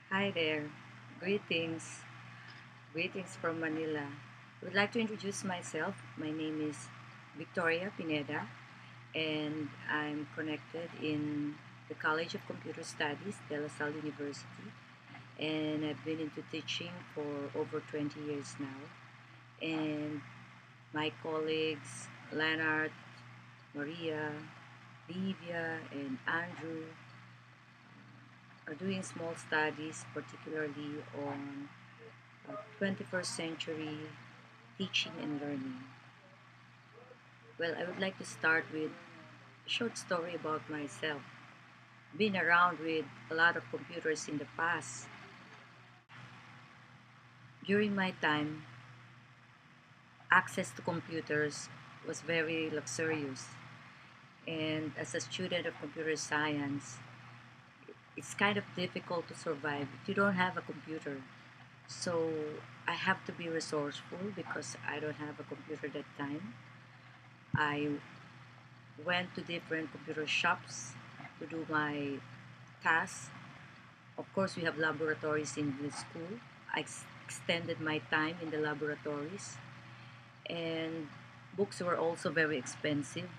Hi there. Greetings. Greetings from Manila. I would like to introduce myself. My name is Victoria Pineda, and I'm connected in the College of Computer Studies, De La Salle University. And I've been into teaching for over 20 years now. And my colleagues, Leonard, Maria, Livia, and Andrew, are doing small studies, particularly on 21st century teaching and learning. Well, I would like to start with a short story about myself. Been around with a lot of computers in the past. During my time, access to computers was very luxurious. And as a student of computer science, it's kind of difficult to survive if you don't have a computer. So I have to be resourceful because I don't have a computer that time. I went to different computer shops to do my tasks. Of course, we have laboratories in the school. I extended my time in the laboratories, and books were also very expensive.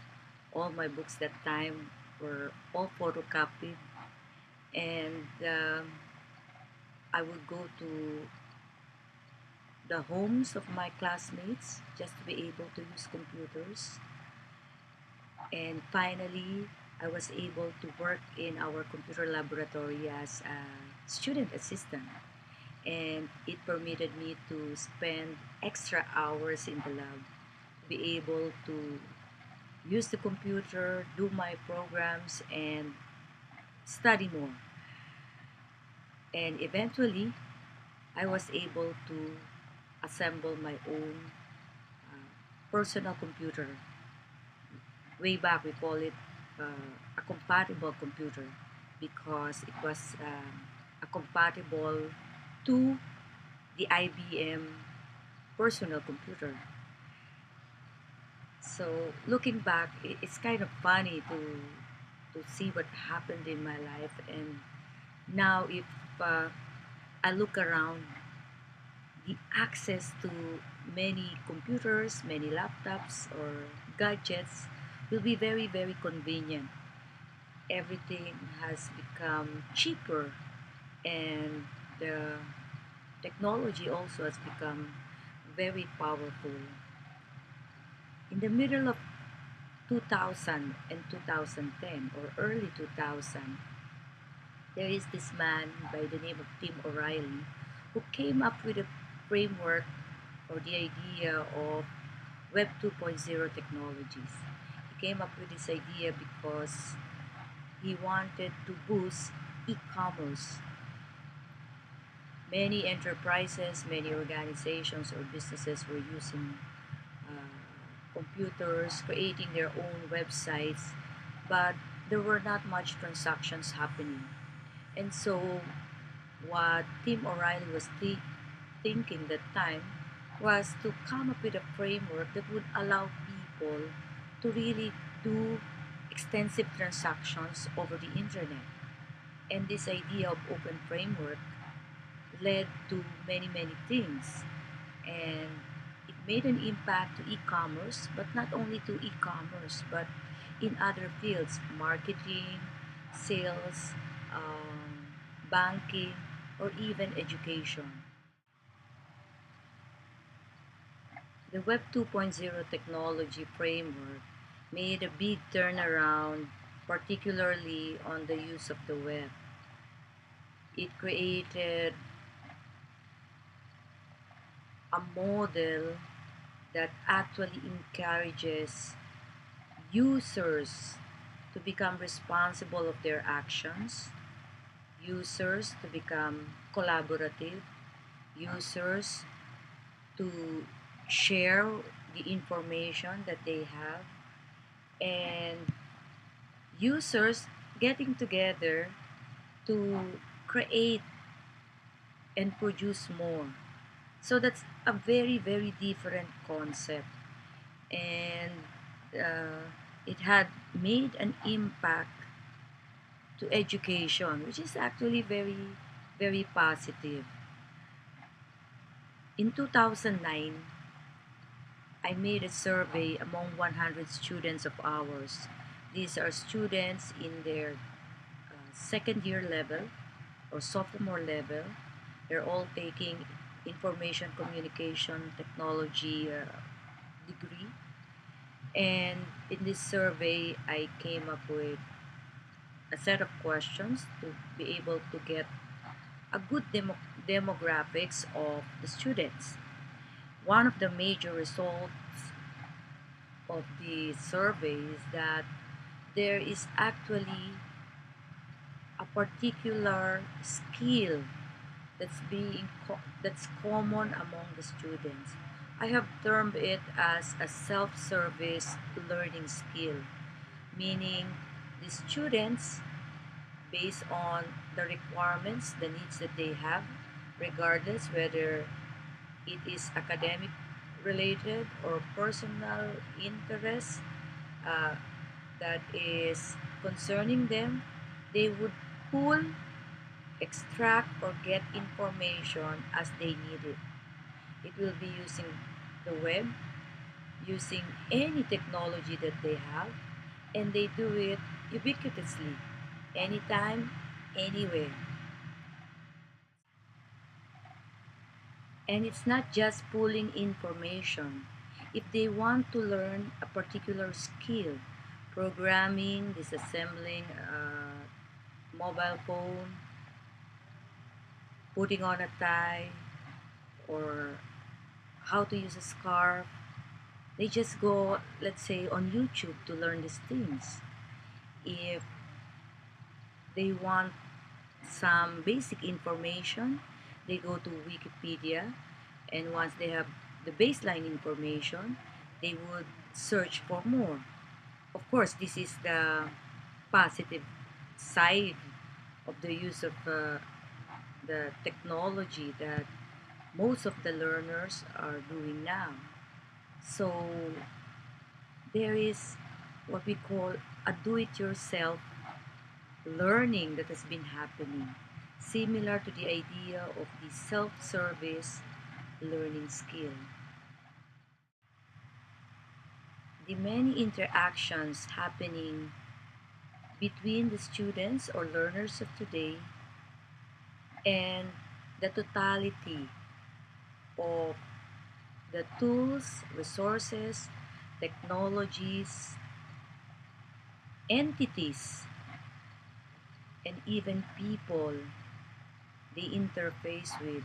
All my books that time were all photocopied, and I would go to the homes of my classmates just to be able to use computers. And finally, I was able to work in our computer laboratory as a student assistant. And it permitted me to spend extra hours in the lab to be able to use the computer, do my programs, and study more. And eventually, I was able to assemble my own uh, personal computer. Way back, we call it a compatible computer because it was a compatible to the IBM personal computer. So looking back, it's kind of funny to see what happened in my life. And now, if uh, I look around, the access to many computers, many laptops, or gadgets will be very, very convenient. Everything has become cheaper, and the technology also has become very powerful. In the middle of 2000 and 2010 or early 2000, there is this man by the name of Tim O'Reilly who came up with a framework or the idea of Web 2.0 technologies. He came up with this idea because he wanted to boost e-commerce. Many enterprises, many organizations or businesses were using computers, creating their own websites, but there were not much transactions happening. And so, what Tim O'Reilly was thinking that time was to come up with a framework that would allow people to really do extensive transactions over the internet. And this idea of open framework led to many, many things. And it made an impact to e-commerce, but not only to e-commerce, but in other fields, marketing, sales, banking, or even education. The Web 2.0 technology framework made a big turnaround, particularly on the use of the web. It created a model that actually encourages users to become responsible of their actions, users to become collaborative, users to share the information that they have, and users getting together to create and produce more. So that's a very, very different concept. And uh, it had made an impact to education, which is actually very very positive. In 2009, I made a survey among 100 students of ours. These are students in their second year level or sophomore level. They're all taking information communication technology degree. And in this survey, I came up with a set of questions to be able to get a good demographics of the students. One of the major results of the survey is that there is actually a particular skill that's common among the students. I have termed it as a self-service learning skill, meaning the students, based on the requirements, the needs that they have, regardless whether it is academic related or personal interest uh, that is concerning them, they would pull, extract, or get information as they need it. It will be using the web, using any technology that they have, and they do it ubiquitously, anytime, anywhere. And it's not just pulling information. If they want to learn a particular skill, programming, disassembling a mobile phone, putting on a tie, or how to use a scarf, they just go, let's say, on YouTube to learn these things. If they want some basic information, they go to Wikipedia, and once they have the baseline information, they would search for more. Of course, this is the positive side of the use of the technology that most of the learners are doing now. So there is what we call a do-it-yourself learning that has been happening, similar to the idea of the self-service learning skill. The many interactions happening between the students or learners of today and the totality of the tools, resources, technologies, entities, and even people they interface with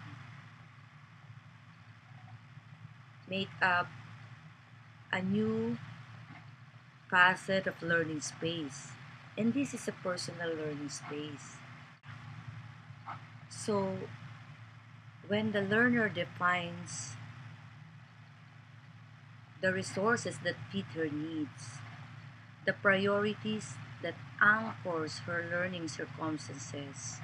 make up a new facet of learning space. And this is a personal learning space. So when the learner defines the resources that fit her needs, the priorities that anchors her learning circumstances,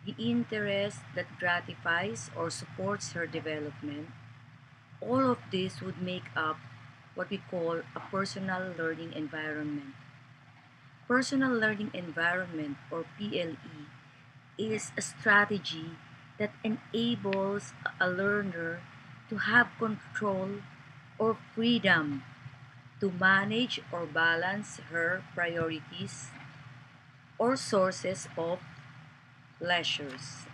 the interest that gratifies or supports her development, all of this would make up what we call a personal learning environment. Personal learning environment, or PLE, is a strategy that enables a learner to have control or freedom to manage or balance her priorities or sources of pleasures.